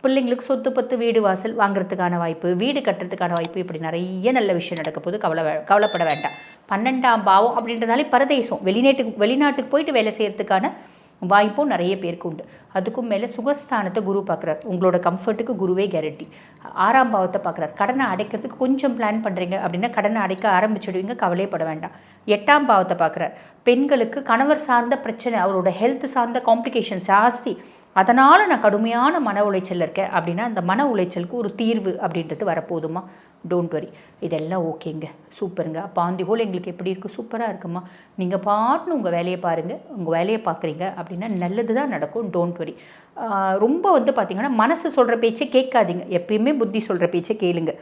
பிள்ளைங்களுக்கு சொத்து பத்து வீடு வாசல் வாங்குறதுக்கான வாய்ப்பு, வீடு கட்டுறதுக்கான வாய்ப்பு, இப்படி நிறைய நல்ல விஷயம் நடக்க போது. கவலைப்பட வேண்டாம். 12ஆம் பாவம் அப்படின்றதாலே பரதேசம், வெளிநாட்டுக்கு போயிட்டு வேலை செய்கிறதுக்கான வாய்ப்பும் நிறைய பேருக்கு உண்டு. அதுக்கும் மேலே சுகஸ்தானத்தை குரு பார்க்குறார். உங்களோட கம்ஃபர்ட்டுக்கு குருவே கேரண்டி. 6ஆம் பாவத்தை பார்க்குறார். கடனை அடைக்கிறதுக்கு கொஞ்சம் பிளான் பண்ணுறீங்க அப்படின்னா கடனை அடைக்க ஆரம்பிச்சுடுவீங்க, கவலைப்பட வேண்டாம். 8ஆம் பாவத்தை பார்க்குறார். பெண்களுக்கு கணவர் சார்ந்த பிரச்சனை, அவரோட ஹெல்த் சார்ந்த காம்ப்ளிகேஷன்ஸ் ஜாஸ்தி, அதனால் நான் கடுமையான மன உளைச்சல் இருக்கேன் அப்படின்னா அந்த மன உளைச்சலுக்கு ஒரு தீர்வு அப்படின்றது வரப்போதுமா? டோன்ட் வரி, இதெல்லாம் ஓகேங்க, சூப்பருங்க. அப்போ ஆன் தி ஹோல் எங்களுக்கு எப்படி இருக்குது? சூப்பராக இருக்குமா? நீங்கள் பாட்டுன்னு உங்கள் வேலையை பாருங்கள். உங்கள் வேலையை பார்க்குறீங்க அப்படின்னா நல்லது தான் நடக்கும். Don't worry. ரொம்ப பார்த்திங்கன்னா மனசு சொல்கிற பேச்சை கேட்காதீங்க, எப்பயுமே புத்தி சொல்கிற பேச்சை கேளுங்க.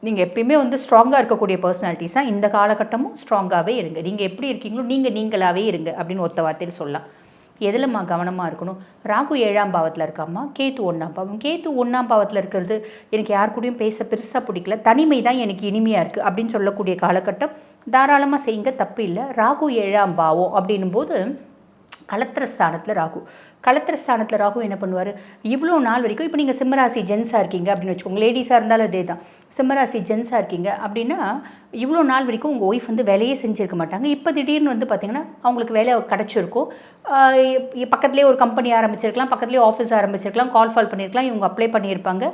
நீங்கள் எப்பயுமே ஸ்ட்ராங்காக இருக்கக்கூடிய பர்சனாலிட்டிஸாக இந்த காலகட்டமும் ஸ்ட்ராங்காகவே இருங்க. நீங்கள் எப்படி இருக்கீங்களோ நீங்களாகவே இருங்க அப்படின்னு ஒத்த வார்த்தையில் சொல்லலாம். எதில்மா கவனமாக இருக்கணும்? ராகு 7ஆம் பாவத்தில் இருக்காம்மா, கேத்து 1ஆம் பாவம். கேத்து 1ஆம் பாவத்தில் இருக்கிறது எனக்கு யார் கூடயும் பேச பெருசாக பிடிக்கல, தனிமை தான் எனக்கு இனிமையாக இருக்குது அப்படின்னு சொல்லக்கூடிய காலகட்டம். தாராளமாக செய்யுங்க, தப்பு இல்லை. ராகு 7ஆம் பாவம் அப்படின்னும் போது கலத்திரஸ்தானத்தில் ராகு என்ன பண்ணுவார்? இவ்வளோ நாள் வரைக்கும் இப்போ நீங்கள் சிம்மராசி ஜென்ஸாக இருக்கீங்க அப்படின்னு வச்சுக்கோங்க, லேடிஸாக இருந்தாலும் அதே தான். சிம்மராசி ஜென்ஸாக இருக்கீங்க அப்படின்னா இவ்வளோ நாள் வரைக்கும் உங்கள் ஒய்ஃப் வேலையே செஞ்சுருக்க மாட்டாங்க. இப்போ திடீர்னு பார்த்திங்கன்னா அவங்களுக்கு வேலை கிடச்சிருக்கும். பக்கத்துலேயே ஒரு கம்பெனி ஆரம்பிச்சிருக்கலாம், பக்கத்துலேயே ஆஃபீஸ் ஆரம்பிச்சிருக்கலாம், கால் ஃபால் பண்ணியிருக்கலாம், இவங்க அப்ளை பண்ணியிருப்பாங்க.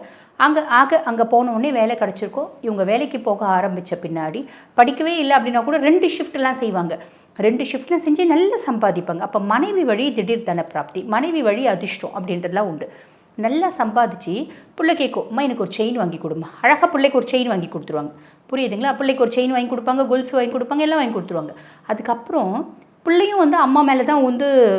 அங்கே போனோடனே வேலை கிடச்சிருக்கும். இவங்க வேலைக்கு போக ஆரம்பித்த பின்னாடி படிக்கவே இல்லை அப்படின்னா கூட 2 ஷிஃப்ட்லாம் செய்வாங்க. 2 ஷிஃப்ட்லாம் செஞ்சு நல்லா சம்பாதிப்பாங்க. அப்போ மனைவி வழி திடீர் தன பிராப்தி, மனைவி வழி அதிர்ஷ்டம் அப்படின்றதுலாம் உண்டு. நல்லா சம்பாதிச்சு பிள்ளை கேட்கும், அம்மா எனக்கு ஒரு செயின் வாங்கி கொடுமா, அழகாக பிள்ளைக்கு ஒரு செயின் வாங்கி கொடுத்துருவாங்க. புரியுதுங்களா? பிள்ளைக்கு ஒரு செயின் வாங்கி கொடுப்பாங்க, கொலுசு வாங்கி கொடுப்பாங்க, எல்லாம் வாங்கி கொடுத்துருவாங்க. அதுக்கப்புறம் பிள்ளையும் அம்மா மேலே தான்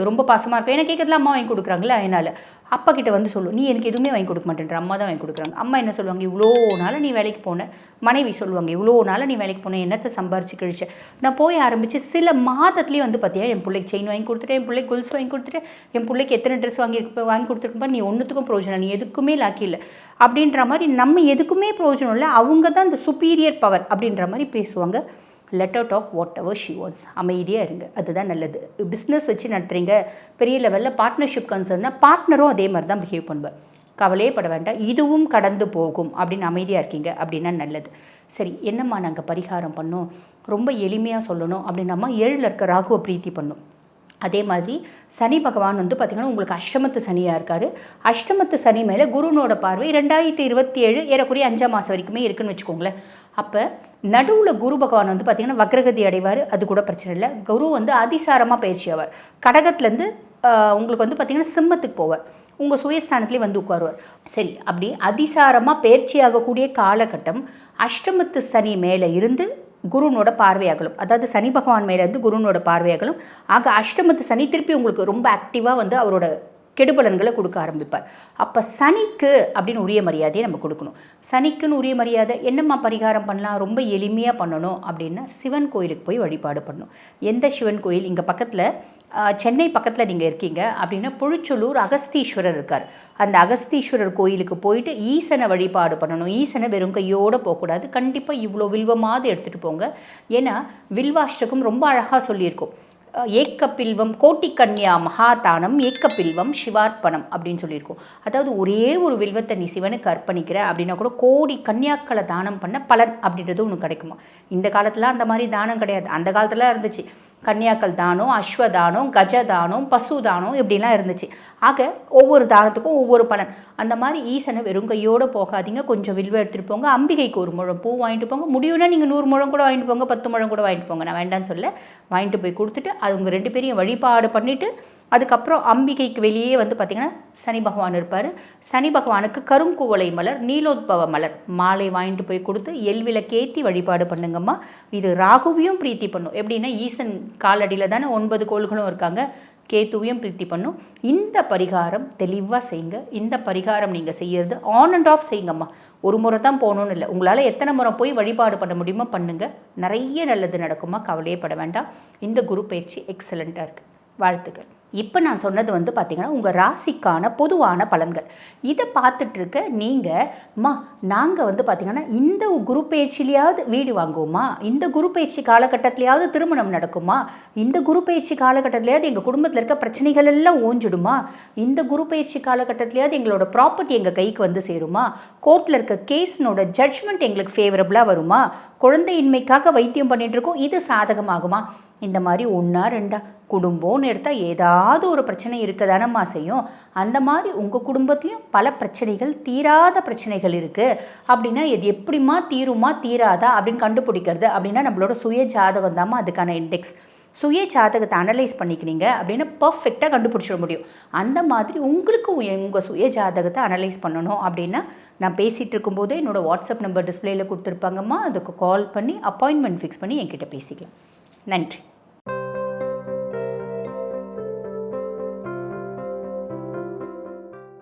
ரொம்ப பாசமாக இருக்கும். ஏன்னா கேட்கறதுல அம்மா வாங்கி கொடுக்குறாங்களே அதனால். அப்பா கிட்ட வந்து சொல்லும், நீ எனக்கு எதுவுமே வாங்கி கொடுக்க மாட்டேன்ற, அம்மா தான் வாங்கி கொடுக்குறாங்க. அம்மா என்ன சொல்லுவாங்க, இவ்வளோ நாள் நீ வேலைக்கு போன. மனைவி சொல்லுவாங்க, இவ்வளோ நாள் நீ வேலைக்கு போன, என்னத்தை சம்பாரிச்சு கழிச்ச. நான் போய் ஆரம்பித்து சில மாதத்துலேயே வந்து பார்த்தியா, என் பிள்ளைக்கு செயின் வாங்கி கொடுத்துட்டேன், என் பிள்ளைக்கு கொலுசு வாங்கி கொடுத்துட்டேன், என் பிள்ளைக்கு எத்தனை ட்ரெஸ் வாங்கி கொடுத்துருக்குப்பா, நீ ஒன்றுத்துக்கும் பிரயோஜனம், நீ எதுக்குமே லாக்கி இல்லை அப்படின்ற மாதிரி. நம்ம எதுக்குமே பிரயோஜனம் இல்லை, அவங்க தான் இந்த சுப்பீரியர் பவர் அப்படின்ற மாதிரி பேசுவாங்க. Let her talk whatever she wants. அமைதியாக இருங்க, அதுதான் நல்லது. பிஸ்னஸ் வச்சு நடத்துகிறீங்க, பெரிய லெவலில் பார்ட்னர்ஷிப் கன்சர்ன்னா பார்ட்னரும் அதே மாதிரி தான் பிஹேவ் பண்ணுவேன். கவலையே பட வேண்டாம், இதுவும் கடந்து போகும் அப்படின்னு அமைதியாக இருக்கீங்க அப்படின்னா நல்லது. சரி, என்னம்மா நாங்கள் பரிகாரம் பண்ணோம், ரொம்ப எளிமையாக சொல்லணும் அப்படின்னம்மா 7ல் இருக்க ராகுவை பிரீத்தி பண்ணோம். அதே மாதிரி சனி பகவான் வந்து பார்த்திங்கன்னா உங்களுக்கு அஷ்டமத்து சனியாக இருக்கார். அஷ்டமத்து சனி மேலே குருனோட பார்வை 2027 ஏறக்குறைய 5ஆம் மாதம் வரைக்குமே இருக்குன்னு வச்சுக்கோங்களேன். அப்போ நடுவில் குரு பகவான் வந்து பார்த்திங்கன்னா வக்ரகதி அடைவார், அது கூட பிரச்சனை இல்லை. குரு வந்து அதிசாரமாக பயிற்சி ஆவார். கடகத்துலேருந்து உங்களுக்கு வந்து பார்த்திங்கன்னா சிம்மத்துக்கு போவார், உங்கள் சுயஸ்தானத்துலேயே வந்து உட்காருவார். சரி, அப்படி அதிசாரமாக பயிற்சி ஆகக்கூடிய காலகட்டம் அஷ்டமத்து சனி மேலே இருந்து குருனோட பார்வையாகலும், அதாவது சனி பகவான் மேலே இருந்து குருனோட பார்வையாகலும். ஆக அஷ்டமத்து சனி திருப்பி உங்களுக்கு ரொம்ப ஆக்டிவாக வந்து அவரோட கெடுபலன்களை கொடுக்க ஆரம்பிப்பார். அப்போ சனிக்கு அப்படின்னு உரிய மரியாதையை நம்ம கொடுக்கணும். சனிக்குன்னு உரிய மரியாதை என்னம்மா பரிகாரம் பண்ணலாம், ரொம்ப எளிமையாக பண்ணணும் அப்படின்னா சிவன் கோயிலுக்கு போய் வழிபாடு பண்ணணும். எந்த சிவன் கோயில், இங்கே பக்கத்தில் சென்னை பக்கத்தில் நீங்கள் இருக்கீங்க அப்படின்னா புழுச்சலூர் அகஸ்தீஸ்வரர் இருக்கார். அந்த அகஸ்தீஸ்வரர் கோயிலுக்கு போயிட்டு ஈசனை வழிபாடு பண்ணணும். ஈசனை வெறும் கையோடு போகக்கூடாது, கண்டிப்பாக இவ்வளோ வில்வமாவது எடுத்துகிட்டு போங்க. ஏன்னா வில்வாஷ்டகம் ரொம்ப அழகாக சொல்லியிருக்கோம். ஏக்கப்பில்வம் கோட்டிக்கன்யா மகாதானம் ஏக்கப்பில்வம் சிவார்ப்பணம் அப்படின்னு சொல்லியிருக்கோம். அதாவது ஒரே ஒரு வில்வத்தை நீ சிவனுக்கு அர்ப்பணிக்கிற அப்படின்னா கூட கோடி கன்யாக்களை தானம் பண்ண பலன் அப்படின்றது ஒன்று கிடைக்குமா. இந்த காலத்தில் அந்த மாதிரி தானம் கிடையாது, அந்த காலத்தில் இருந்துச்சு. கன்யாக்கள் தானம், அஸ்வதானம், கஜதானம், பசுதானம் இப்படிலாம் இருந்துச்சு. ஆக ஒவ்வொரு தானத்துக்கும் ஒவ்வொரு பலன். அந்த மாதிரி ஈசனை வெறும் கையோடு போகாதீங்க, கொஞ்சம் வில்வ எடுத்துகிட்டு போங்க. அம்பிகைக்கு 1 முழம் பூ வாங்கிட்டு போங்க. முடியும்னா நீங்கள் 100 முழம் கூட வாங்கிட்டு போங்க, 10 முழம் கூட வாங்கிட்டு போங்க, நான் வேண்டான்னு சொல்ல. வாங்கிட்டு போய் கொடுத்துட்டு அவங்க 2 பேரையும் வழிபாடு பண்ணிவிட்டு அதுக்கப்புறம் அம்பிகைக்கு வெளியே வந்து பார்த்திங்கன்னா சனி பகவான் இருப்பார். சனி பகவானுக்கு கருங்குவளை மலர், நீலோத்பவ மலர் மாலை வாங்கிட்டு போய் கொடுத்து எல்விளக்கேற்றி வழிபாடு பண்ணுங்கம்மா. இது ராகுவையும் பிரீத்தி பண்ணும். எப்படின்னா ஈசன் காலடியில் தானே 9 கோள்களும் இருக்காங்க, கேத்துவையும் பிரீத்தி பண்ணும். இந்த பரிகாரம் தெளிவாக செய்யுங்க. இந்த பரிகாரம் நீங்கள் செய்கிறது ஆன் அண்ட் ஆஃப் செய்யுங்கம்மா. ஒரு முறை தான் போகணுன்னு இல்லை, உங்களால் எத்தனை முறை போய் வழிபாடு பண்ண முடியுமோ பண்ணுங்கள். நிறைய நல்லது நடக்குமா, கவலையே பட வேண்டாம். இந்த குரு பயிற்சி எக்ஸலண்ட்டாக இருக்குது. வாழ்த்துக்கள். இப்போ நான் சொன்னது வந்து பார்த்திங்கன்னா உங்கள் ராசிக்கான பொதுவான பலன்கள். இதை பார்த்துட்டு இருக்க நீங்கள் நாங்கள் வந்து பார்த்திங்கன்னா இந்த குரு பயிற்சியிலையாவது வீடு வாங்குவோமா, இந்த குரு பயிற்சி காலகட்டத்திலையாவது திருமணம் நடக்குமா, இந்த குரு பயிற்சி காலகட்டத்திலையாவது எங்கள் குடும்பத்தில் இருக்க பிரச்சனைகள் எல்லாம் ஓஞ்சிடுமா, இந்த குரு பயிற்சி காலகட்டத்திலையாவது எங்களோட ப்ராப்பர்ட்டி எங்கள் கைக்கு வந்து சேருமா, கோர்ட்டில் இருக்க கேஸ்னோட ஜட்ஜ்மெண்ட் எங்களுக்கு ஃபேவரபுளாக வருமா, குழந்தையின்மைக்காக வைத்தியம் பண்ணிகிட்ருக்கோம், இது சாதகமாகுமா. இந்த மாதிரி 1 2 குடும்பம்னு எடுத்தால் ஏதாவது ஒரு பிரச்சனை இருக்க தானம்மா செய்யும். அந்த மாதிரி உங்கள் குடும்பத்துலேயும் பல பிரச்சனைகள், தீராத பிரச்சனைகள் இருக்குது அப்படின்னா இது எப்படிமா தீருமா தீராதா அப்படின்னு கண்டுபிடிக்கிறது அப்படின்னா நம்மளோட சுய ஜாதகம் தாம்மா அதுக்கான இண்டெக்ஸ். சுய ஜாதகத்தை அனலைஸ் பண்ணிக்கிறீங்க அப்படின்னா பர்ஃபெக்டாக கண்டுபிடிச்சிட முடியும். அந்த மாதிரி உங்களுக்கு உங்கள் சுய ஜாதகத்தை அனலைஸ் பண்ணணும் அப்படின்னா நான் பேசிகிட்டு இருக்கும்போது என்னோடய வாட்ஸ்அப் நம்பர் டிஸ்பிளேயில் கொடுத்துருப்பாங்கம்மா, அதுக்கு கால் பண்ணி அப்பாயின்மெண்ட் ஃபிக்ஸ் பண்ணி என்கிட்ட பேசிக்கலாம். நன்றி.